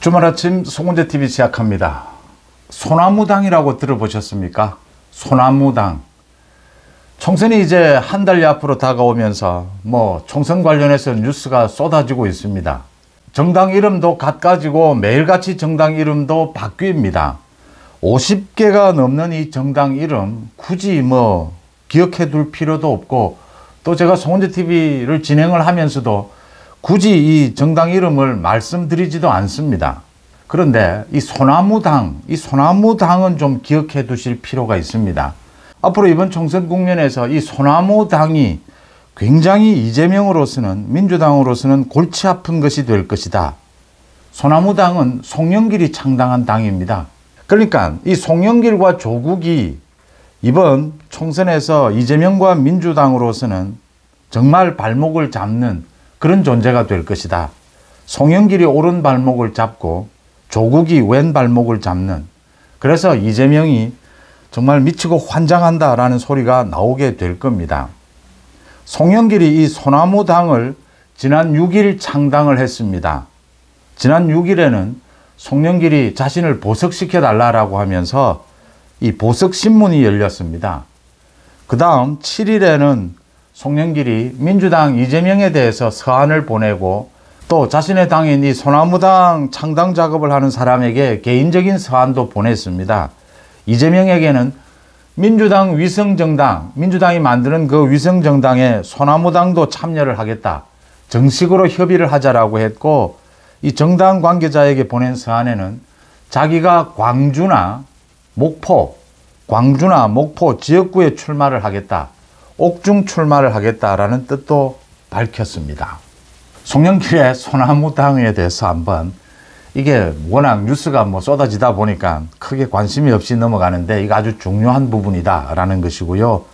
주말 아침 송은재TV 시작합니다. 소나무당이라고 들어보셨습니까? 소나무당. 총선이 이제 한 달여 앞으로 다가오면서 총선 관련해서 뉴스가 쏟아지고 있습니다. 정당 이름도 갖가지고 매일같이 정당 이름도 바뀝니다. 50개가 넘는 이 정당 이름 굳이 기억해 둘 필요도 없고, 또 제가 송은재TV를 진행을 하면서도 굳이 이 정당 이름을 말씀드리지도 않습니다. 그런데 이 소나무당은 좀 기억해 두실 필요가 있습니다. 앞으로 이번 총선 국면에서 이 소나무당이 굉장히 이재명으로서는, 민주당으로서는 골치 아픈 것이 될 것이다. 소나무당은 송영길이 창당한 당입니다. 그러니까 이 송영길과 조국이 이번 총선에서 이재명과 민주당으로서는 정말 발목을 잡는 그런 존재가 될 것이다. 송영길이 오른 발목을 잡고 조국이 왼 발목을 잡는, 그래서 이재명이 정말 미치고 환장한다라는 소리가 나오게 될 겁니다. 송영길이 이 소나무당을 지난 6일 창당을 했습니다. 지난 6일에는 송영길이 자신을 보석시켜 달라고 하면서 이 보석신문이 열렸습니다. 그 다음 7일에는 송영길이 민주당 이재명에 대해서 서한을 보내고, 또 자신의 당인 이 소나무당 창당 작업을 하는 사람에게 개인적인 서한도 보냈습니다. 이재명에게는 민주당 위성정당, 민주당이 만드는 그 위성정당에 소나무당도 참여를 하겠다, 정식으로 협의를 하자라고 했고, 이 정당 관계자에게 보낸 서한에는 자기가 광주나 목포 지역구에 출마를 하겠다, 옥중 출마를 하겠다라는 뜻도 밝혔습니다. 송영길의 소나무당에 대해서 한번, 이게 워낙 뉴스가 쏟아지다 보니까 크게 관심이 없이 넘어가는데 이거 아주 중요한 부분이다라는 것이고요.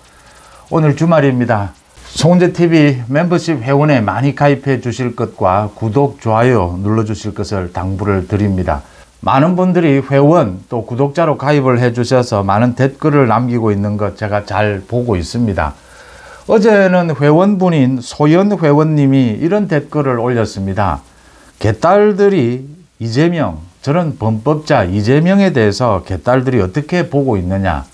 오늘 주말입니다. 송은재TV 멤버십 회원에 많이 가입해 주실 것과 구독, 좋아요 눌러 주실 것을 당부를 드립니다. 많은 분들이 회원 또 구독자로 가입을 해 주셔서 많은 댓글을 남기고 있는 것 제가 잘 보고 있습니다. 어제는 회원분인 소연 회원님이 이런 댓글을 올렸습니다. 개딸들이 이재명, 저런 범법자 이재명에 대해서 개딸들이 어떻게 보고 있느냐.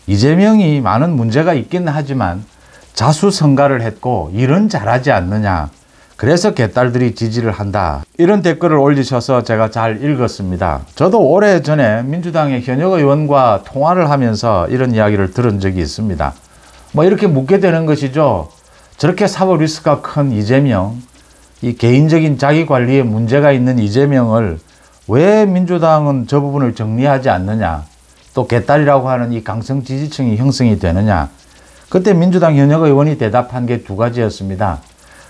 이재명이 많은 문제가 있긴 하지만 자수성가를 했고 일은 잘하지 않느냐. 그래서 개딸들이 지지를 한다. 이런 댓글을 올리셔서 제가 잘 읽었습니다. 저도 오래전에 민주당의 현역 의원과 통화를 하면서 이런 이야기를 들은 적이 있습니다. 이렇게 묻게 되는 것이죠. 저렇게 사법 리스크가 큰 이재명, 이 개인적인 자기 관리에 문제가 있는 이재명을 왜 민주당은 저 부분을 정리하지 않느냐. 또 개딸이라고 하는 이 강성 지지층이 형성이 되느냐. 그때 민주당 현역 의원이 대답한 게 두 가지였습니다.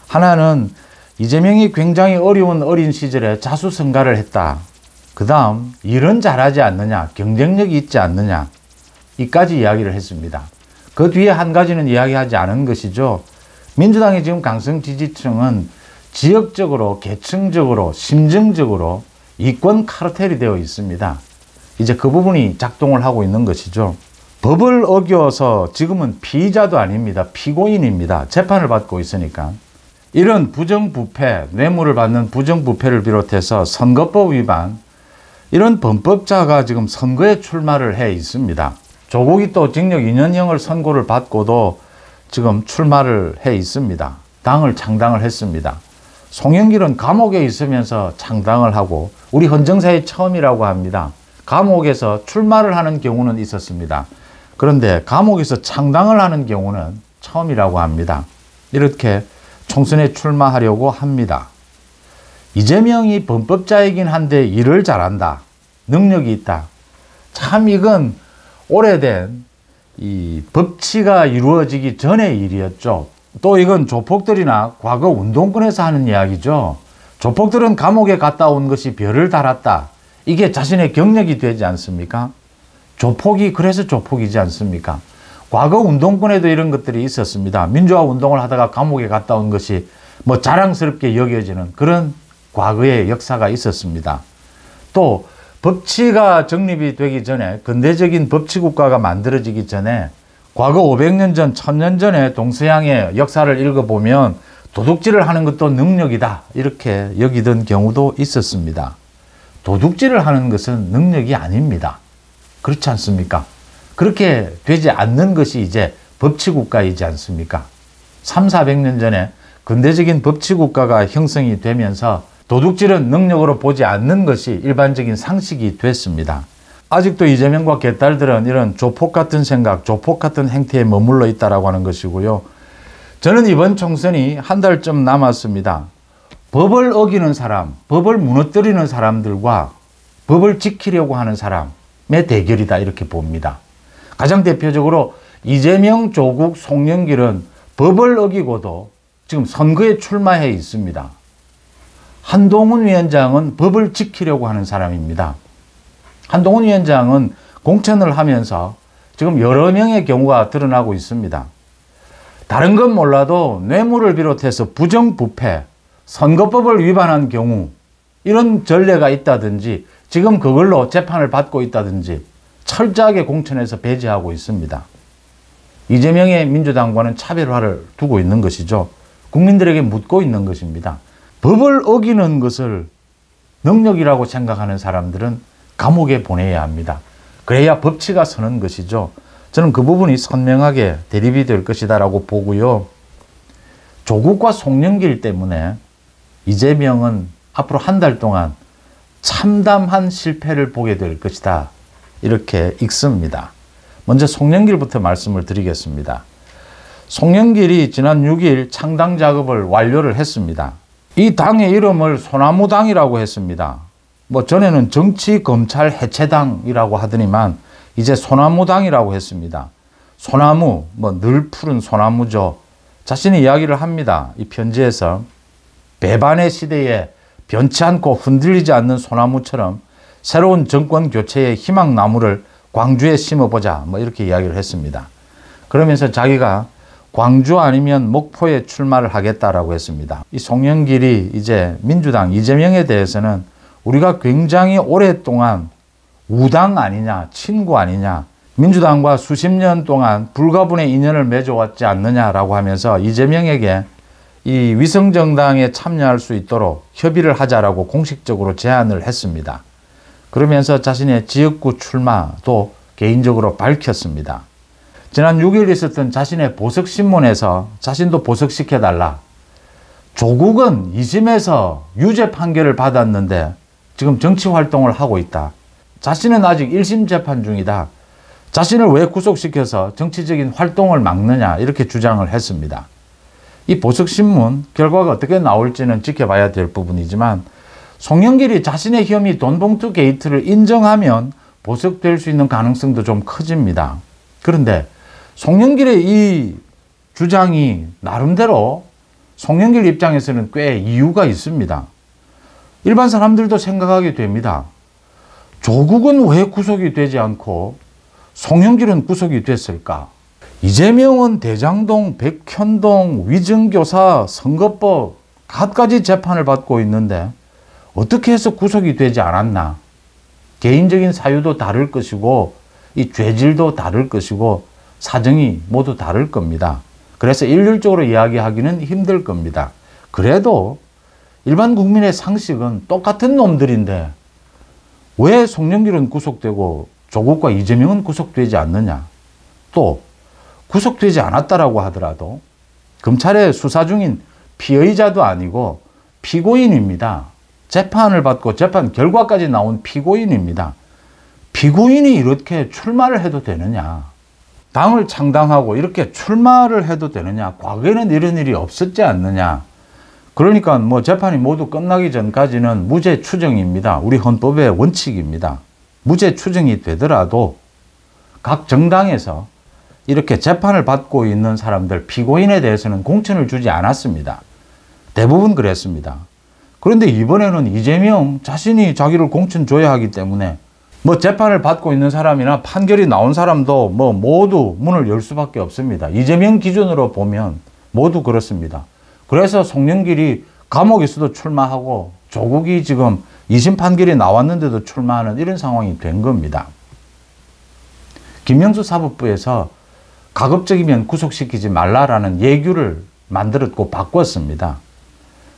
하나는 이재명이 굉장히 어려운 어린 시절에 자수성가를 했다. 그 다음 일은 잘하지 않느냐, 경쟁력이 있지 않느냐, 이까지 이야기를 했습니다. 그 뒤에 한 가지는 이야기하지 않은 것이죠. 민주당의 지금 강성 지지층은 지역적으로, 계층적으로, 심정적으로 이권 카르텔이 되어 있습니다. 이제 그 부분이 작동을 하고 있는 것이죠. 법을 어겨서 지금은 피의자도 아닙니다. 피고인입니다. 재판을 받고 있으니까. 이런 부정부패, 뇌물을 받는 부정부패를 비롯해서 선거법 위반, 이런 범법자가 지금 선거에 출마를 해 있습니다. 조국이 또 징역 2년형을 선고를 받고도 지금 출마를 해 있습니다. 당을 창당을 했습니다. 송영길은 감옥에 있으면서 창당을 하고, 우리 헌정사의 처음이라고 합니다. 감옥에서 출마를 하는 경우는 있었습니다. 그런데 감옥에서 창당을 하는 경우는 처음이라고 합니다. 이렇게 총선에 출마하려고 합니다. 이재명이 범법자이긴 한데 일을 잘한다, 능력이 있다. 참 이건 오래된 이 법치가 이루어지기 전의 일이었죠. 또 이건 조폭들이나 과거 운동권에서 하는 이야기죠. 조폭들은 감옥에 갔다 온 것이 별을 달았다. 이게 자신의 경력이 되지 않습니까? 조폭이 그래서 조폭이지 않습니까? 과거 운동권에도 이런 것들이 있었습니다. 민주화 운동을 하다가 감옥에 갔다 온 것이 자랑스럽게 여겨지는 그런 과거의 역사가 있었습니다. 또 법치가 정립이 되기 전에, 근대적인 법치국가가 만들어지기 전에 과거 500년 전, 1000년 전에 동서양의 역사를 읽어보면 도둑질을 하는 것도 능력이다, 이렇게 여기던 경우도 있었습니다. 도둑질을 하는 것은 능력이 아닙니다. 그렇지 않습니까? 그렇게 되지 않는 것이 이제 법치국가이지 않습니까? 3, 400년 전에 근대적인 법치국가가 형성이 되면서 도둑질은 능력으로 보지 않는 것이 일반적인 상식이 됐습니다. 아직도 이재명과 개딸들은 이런 조폭 같은 생각, 조폭 같은 행태에 머물러 있다라고 하는 것이고요. 저는 이번 총선이 한 달쯤 남았습니다. 법을 어기는 사람, 법을 무너뜨리는 사람들과 법을 지키려고 하는 사람의 대결이다 이렇게 봅니다. 가장 대표적으로 이재명, 조국, 송영길은 법을 어기고도 지금 선거에 출마해 있습니다. 한동훈 위원장은 법을 지키려고 하는 사람입니다. 한동훈 위원장은 공천을 하면서 지금 여러 명의 경우가 드러나고 있습니다. 다른 건 몰라도 뇌물을 비롯해서 부정부패, 선거법을 위반한 경우 이런 전례가 있다든지 지금 그걸로 재판을 받고 있다든지 철저하게 공천에서 배제하고 있습니다. 이재명의 민주당과는 차별화를 두고 있는 것이죠. 국민들에게 묻고 있는 것입니다. 법을 어기는 것을 능력이라고 생각하는 사람들은 감옥에 보내야 합니다. 그래야 법치가 서는 것이죠. 저는 그 부분이 선명하게 대립이 될 것이다라고 보고요. 조국과 송영길 때문에 이재명은 앞으로 한 달 동안 참담한 실패를 보게 될 것이다. 이렇게 읽습니다. 먼저 송영길부터 말씀을 드리겠습니다. 송영길이 지난 6일 창당 작업을 완료를 했습니다. 이 당의 이름을 소나무당이라고 했습니다. 전에는 정치검찰해체당이라고 하더니만 이제 소나무당이라고 했습니다. 소나무, 늘 푸른 소나무죠. 자신이 이야기를 합니다. 이 편지에서 배반의 시대에 변치 않고 흔들리지 않는 소나무처럼 새로운 정권 교체의 희망나무를 광주에 심어보자. 이렇게 이야기를 했습니다. 그러면서 자기가 광주 아니면 목포에 출마를 하겠다라고 했습니다. 이 송영길이 이제 민주당 이재명에 대해서는 우리가 굉장히 오랫동안 우당 아니냐, 친구 아니냐, 민주당과 수십 년 동안 불가분의 인연을 맺어왔지 않느냐라고 하면서 이재명에게 이 위성정당에 참여할 수 있도록 협의를 하자라고 공식적으로 제안을 했습니다. 그러면서 자신의 지역구 출마도 개인적으로 밝혔습니다. 지난 6일 있었던 자신의 보석신문에서 자신도 보석시켜달라. 조국은 2심에서 유죄 판결을 받았는데 지금 정치활동을 하고 있다. 자신은 아직 1심 재판 중이다. 자신을 왜 구속시켜서 정치적인 활동을 막느냐 이렇게 주장을 했습니다. 이 보석신문 결과가 어떻게 나올지는 지켜봐야 될 부분이지만 송영길이 자신의 혐의 돈봉투 게이트를 인정하면 보석될 수 있는 가능성도 좀 커집니다. 그런데 송영길의 이 주장이 나름대로 송영길 입장에서는 꽤 이유가 있습니다. 일반 사람들도 생각하게 됩니다. 조국은 왜 구속이 되지 않고 송영길은 구속이 됐을까? 이재명은 대장동, 백현동, 위증교사, 선거법 갖가지 재판을 받고 있는데 어떻게 해서 구속이 되지 않았나? 개인적인 사유도 다를 것이고 이 죄질도 다를 것이고 사정이 모두 다를 겁니다. 그래서 일률적으로 이야기하기는 힘들 겁니다. 그래도 일반 국민의 상식은 똑같은 놈들인데 왜 송영길은 구속되고 조국과 이재명은 구속되지 않느냐? 또 구속되지 않았다라고 하더라도 검찰의 수사 중인 피의자도 아니고 피고인입니다. 재판을 받고 재판 결과까지 나온 피고인입니다. 피고인이 이렇게 출마를 해도 되느냐? 당을 창당하고 이렇게 출마를 해도 되느냐? 과거에는 이런 일이 없었지 않느냐? 그러니까 재판이 모두 끝나기 전까지는 무죄 추정입니다. 우리 헌법의 원칙입니다. 무죄 추정이 되더라도 각 정당에서 이렇게 재판을 받고 있는 사람들, 피고인에 대해서는 공천을 주지 않았습니다. 대부분 그랬습니다. 그런데 이번에는 이재명 자신이 자기를 공천 줘야 하기 때문에 재판을 받고 있는 사람이나 판결이 나온 사람도 모두 문을 열 수밖에 없습니다. 이재명 기준으로 보면 모두 그렇습니다. 그래서 송영길이 감옥에서도 출마하고 조국이 지금 2심 판결이 나왔는데도 출마하는 이런 상황이 된 겁니다. 김명수 사법부에서 가급적이면 구속시키지 말라라는 예규를 만들었고 바꿨습니다.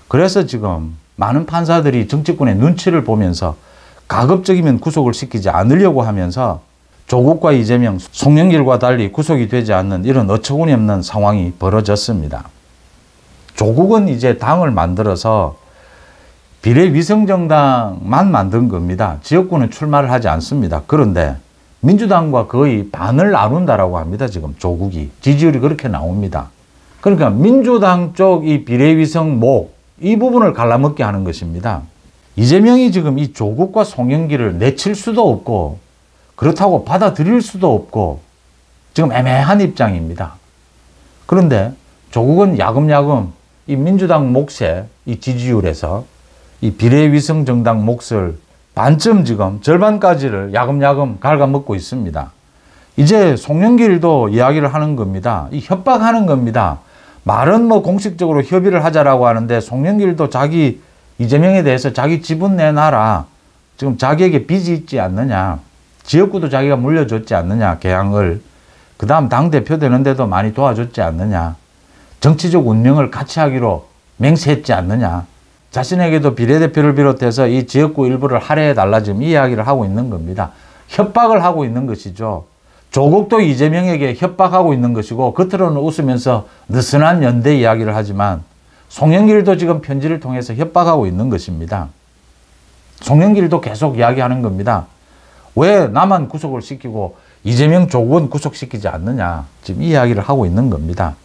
그래서 지금 많은 판사들이 정치권의 눈치를 보면서 가급적이면 구속을 시키지 않으려고 하면서 조국과 이재명, 송영길과 달리 구속이 되지 않는 이런 어처구니 없는 상황이 벌어졌습니다. 조국은 이제 당을 만들어서 비례위성정당만 만든 겁니다. 지역구는 출마를 하지 않습니다. 그런데 민주당과 거의 반을 나눈다라고 합니다. 지금 조국이. 지지율이 그렇게 나옵니다. 그러니까 민주당 쪽 이 비례위성목 이 부분을 갈라먹게 하는 것입니다. 이재명이 지금 이 조국과 송영길을 내칠 수도 없고 그렇다고 받아들일 수도 없고 지금 애매한 입장입니다. 그런데 조국은 야금야금 이 민주당 몫의 이 지지율에서 이 비례위성 정당 몫을 반쯤 지금 절반까지를 야금야금 갉아먹고 있습니다. 이제 송영길도 이야기를 하는 겁니다. 이 협박하는 겁니다. 말은 뭐 공식적으로 협의를 하자라고 하는데 송영길도 자기 이재명에 대해서 자기 지분 내놔라. 지금 자기에게 빚이 있지 않느냐. 지역구도 자기가 물려줬지 않느냐. 개항을. 그 다음 당대표 되는데도 많이 도와줬지 않느냐. 정치적 운명을 같이 하기로 맹세했지 않느냐. 자신에게도 비례대표를 비롯해서 이 지역구 일부를 할애해달라 지금 이야기를 하고 있는 겁니다. 협박을 하고 있는 것이죠. 조국도 이재명에게 협박하고 있는 것이고 겉으로는 웃으면서 느슨한 연대 이야기를 하지만 송영길도 지금 편지를 통해서 협박하고 있는 것입니다. 송영길도 계속 이야기하는 겁니다. 왜 나만 구속을 시키고 이재명 조국은 구속시키지 않느냐. 지금 이 이야기를 하고 있는 겁니다.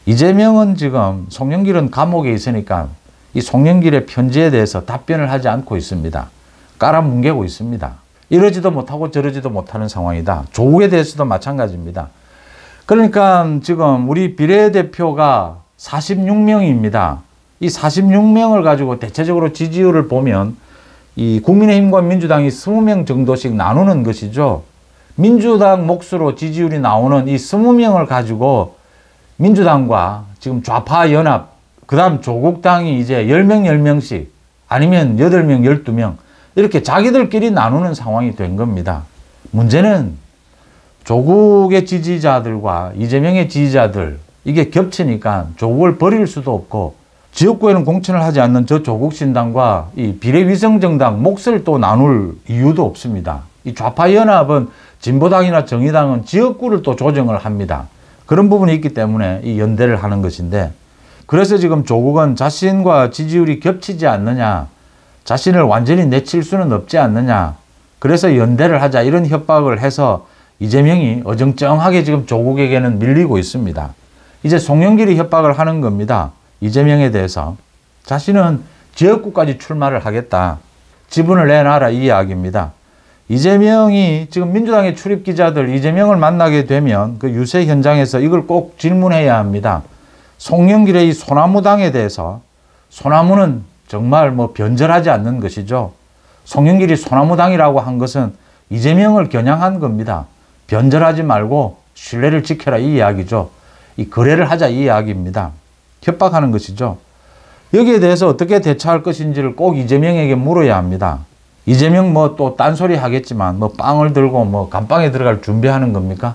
이재명은 지금 송영길은 감옥에 있으니까 이 송영길의 편지에 대해서 답변을 하지 않고 있습니다. 깔아뭉개고 있습니다. 이러지도 못하고 저러지도 못하는 상황이다. 조국에 대해서도 마찬가지입니다. 그러니까 지금 우리 비례대표가 46명입니다. 이 46명을 가지고 대체적으로 지지율을 보면 이 국민의힘과 민주당이 20명 정도씩 나누는 것이죠. 민주당 몫으로 지지율이 나오는 이 20명을 가지고 민주당과 지금 좌파 연합, 그 다음 조국당이 이제 10명, 10명씩 아니면 8명, 12명 이렇게 자기들끼리 나누는 상황이 된 겁니다. 문제는 조국의 지지자들과 이재명의 지지자들 이게 겹치니까 조국을 버릴 수도 없고 지역구에는 공천을 하지 않는 저 조국신당과 이 비례위성정당 몫을 또 나눌 이유도 없습니다. 이 좌파연합은 진보당이나 정의당은 지역구를 또 조정을 합니다. 그런 부분이 있기 때문에 이 연대를 하는 것인데 그래서 지금 조국은 자신과 지지율이 겹치지 않느냐, 자신을 완전히 내칠 수는 없지 않느냐, 그래서 연대를 하자 이런 협박을 해서 이재명이 어정쩡하게 지금 조국에게는 밀리고 있습니다. 이제 송영길이 협박을 하는 겁니다. 이재명에 대해서. 자신은 지역구까지 출마를 하겠다. 지분을 내놔라 이 이야기입니다. 이재명이 지금 민주당의 출입기자들 이재명을 만나게 되면 그 유세 현장에서 이걸 꼭 질문해야 합니다. 송영길의 이 소나무당에 대해서 소나무는 정말 뭐 변절하지 않는 것이죠. 송영길이 소나무당이라고 한 것은 이재명을 겨냥한 겁니다. 변절하지 말고 신뢰를 지켜라 이 이야기죠. 이 거래를 하자 이 이야기입니다. 협박하는 것이죠. 여기에 대해서 어떻게 대처할 것인지를 꼭 이재명에게 물어야 합니다. 이재명 뭐 또 딴소리 하겠지만 뭐 빵을 들고 뭐 감방에 들어갈 준비하는 겁니까?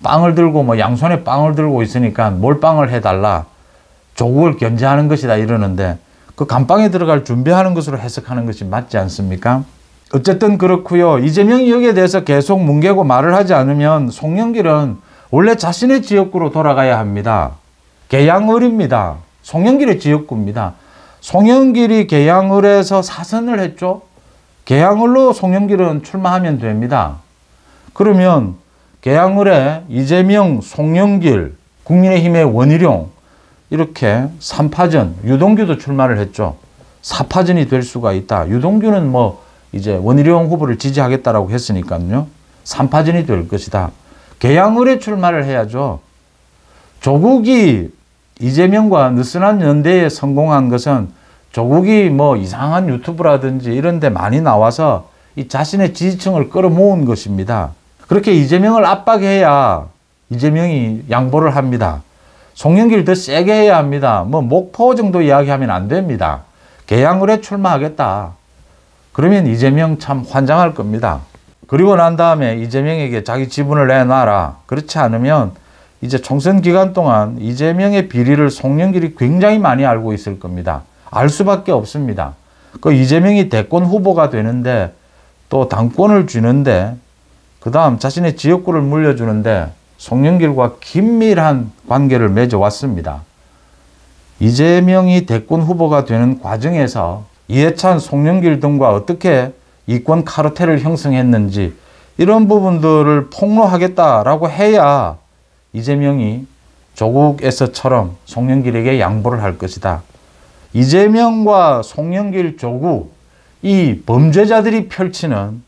빵을 들고 뭐 양손에 빵을 들고 있으니까 몰빵을 해달라. 조국을 견제하는 것이다 이러는데 그 감방에 들어갈 준비하는 것으로 해석하는 것이 맞지 않습니까? 어쨌든 그렇고요. 이재명이 여기에 대해서 계속 뭉개고 말을 하지 않으면 송영길은 원래 자신의 지역구로 돌아가야 합니다. 계양을입니다. 송영길의 지역구입니다. 송영길이 계양을에서 사선을 했죠. 계양을로 송영길은 출마하면 됩니다. 그러면 계양을에 이재명, 송영길, 국민의힘의 원희룡 이렇게 3파전, 유동규도 출마를 했죠. 4파전이 될 수가 있다. 유동규는 뭐 이제 원희룡 후보를 지지하겠다라고 했으니까요. 3파전이 될 것이다. 계양을에 출마를 해야죠. 조국이 이재명과 느슨한 연대에 성공한 것은 조국이 뭐 이상한 유튜브라든지 이런 데 많이 나와서 이 자신의 지지층을 끌어모은 것입니다. 그렇게 이재명을 압박해야 이재명이 양보를 합니다. 송영길 더 세게 해야 합니다. 뭐 목포 정도 이야기하면 안 됩니다. 계양을에 출마하겠다. 그러면 이재명 참 환장할 겁니다. 그리고 난 다음에 이재명에게 자기 지분을 내놔라. 그렇지 않으면 이제 총선 기간 동안 이재명의 비리를 송영길이 굉장히 많이 알고 있을 겁니다. 알 수밖에 없습니다. 그 이재명이 대권 후보가 되는데 또 당권을 쥐는데 그 다음 자신의 지역구를 물려주는데 송영길과 긴밀한 관계를 맺어왔습니다. 이재명이 대권 후보가 되는 과정에서 이해찬, 송영길 등과 어떻게 이권 카르텔을 형성했는지 이런 부분들을 폭로하겠다라고 해야 이재명이 조국에서처럼 송영길에게 양보를 할 것이다. 이재명과 송영길, 조국, 이 범죄자들이 펼치는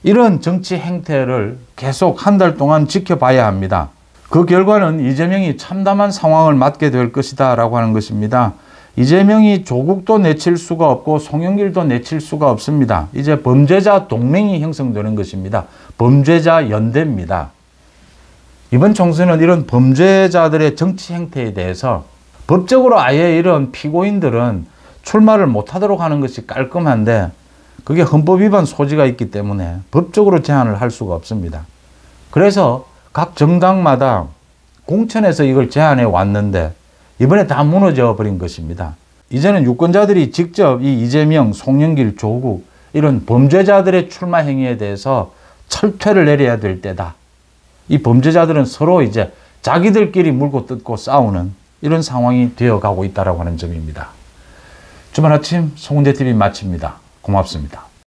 이런 정치 행태를 계속 한 달 동안 지켜봐야 합니다. 그 결과는 이재명이 참담한 상황을 맞게 될 것이다 라고 하는 것입니다. 이재명이 조국도 내칠 수가 없고 송영길도 내칠 수가 없습니다. 이제 범죄자 동맹이 형성되는 것입니다. 범죄자 연대입니다. 이번 총선은 이런 범죄자들의 정치 행태에 대해서 법적으로 아예 이런 피고인들은 출마를 못하도록 하는 것이 깔끔한데 그게 헌법 위반 소지가 있기 때문에 법적으로 제한을 할 수가 없습니다. 그래서 각 정당마다 공천에서 이걸 제한해 왔는데 이번에 다 무너져 버린 것입니다. 이제는 유권자들이 직접 이 이재명, 송영길, 조국 이런 범죄자들의 출마 행위에 대해서 철퇴를 내려야 될 때다. 이 범죄자들은 서로 이제 자기들끼리 물고 뜯고 싸우는 이런 상황이 되어가고 있다고 하는 점입니다. 주말 아침 송은재TV 마칩니다. 고맙습니다.